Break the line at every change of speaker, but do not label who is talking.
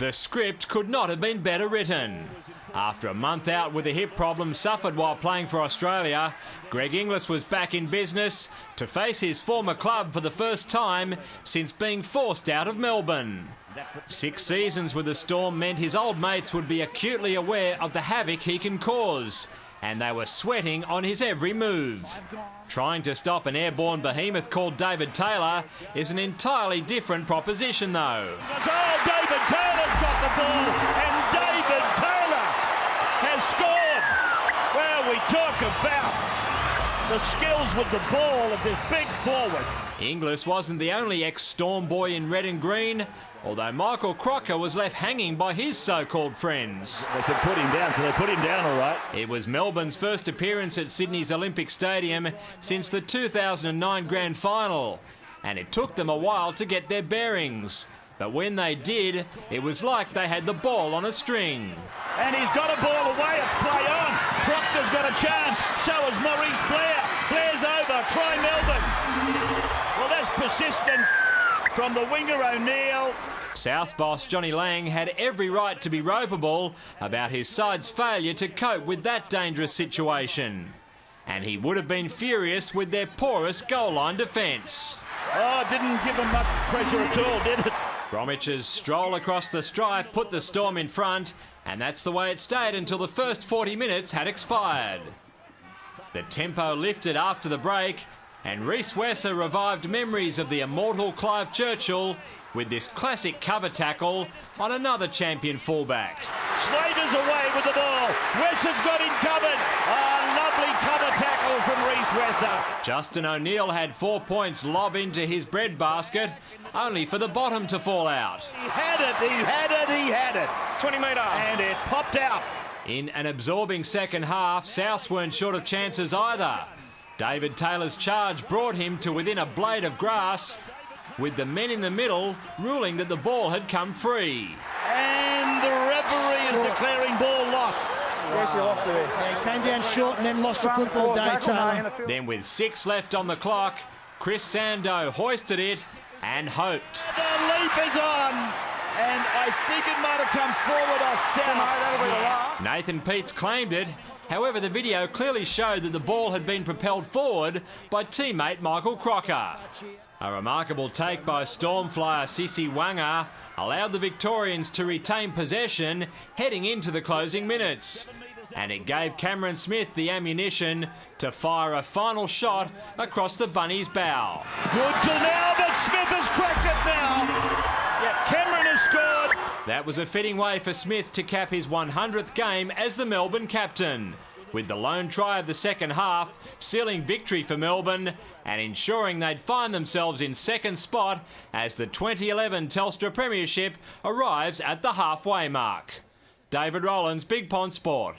The script could not have been better written. After a month out with a hip problem suffered while playing for Australia, Greg Inglis was back in business to face his former club for the first time since being forced out of Melbourne. 6 seasons with the Storm meant his old mates would be acutely aware of the havoc he can cause, and they were sweating on his every move. Trying to stop an airborne behemoth called David Taylor is an entirely different proposition, though.
Oh, David Taylor's got the ball, and David Taylor has scored. Well, we talk about the skills with the ball of this big forward.
Inglis wasn't the only ex-Storm boy in red and green, although Michael Crocker was left hanging by his so-called friends.
They said put him down, so they put him down all right.
It was Melbourne's first appearance at Sydney's Olympic Stadium since the 2009 Grand Final, and it took them a while to get their bearings. But when they did, it was like they had the ball on a string.
And he's got a ball away, it's play on. Proctor's got a chance, so has Maurice Blair. Blair's over, try Melbourne. Well, that's persistence from the winger O'Neill.
South boss Johnny Lang had every right to be ropeable about his side's failure to cope with that dangerous situation. And he would have been furious with their porous goal line defence.
Oh, didn't give him much pressure at all, did it?
Bromwich's stroll across the stripe put the Storm in front, and that's the way it stayed until the first 40 minutes had expired. The tempo lifted after the break, and Rhys Wesser revived memories of the immortal Clive Churchill with this classic cover tackle on another champion fullback.
Slater's away with the ball. Wesser's got him covered. A lovely cover tackle from Rhys Wesser.
Justin O'Neill had 4 points lob into his breadbasket, only for the bottom to fall out.
He had it.
20 metre.
And it popped out.
In an absorbing second half, Souths weren't short of chances either. David Taylor's charge brought him to within a blade of grass, with the men in the middle ruling that the ball had come free.
And the referee is declaring ball lost.
Yes, he lost it. He came down short and then lost the football, Dave Taylor.
Then with 6 left on the clock, Chris Sando hoisted it and hoped.
The leap is on, and I think it might have come forward off South.
Nathan Peets claimed it. However, the video clearly showed that the ball had been propelled forward by teammate Michael Crocker. A remarkable take by Storm flyer Sisi Wanga allowed the Victorians to retain possession heading into the closing minutes. And it gave Cameron Smith the ammunition to fire a final shot across the Bunnies' bow.
Good till now, but Smith has cracked it now. Cameron has scored.
That was a fitting way for Smith to cap his 100th game as the Melbourne captain, with the lone try of the second half sealing victory for Melbourne and ensuring they'd find themselves in second spot as the 2011 Telstra Premiership arrives at the halfway mark. David Rowlands, Big Pond Sport.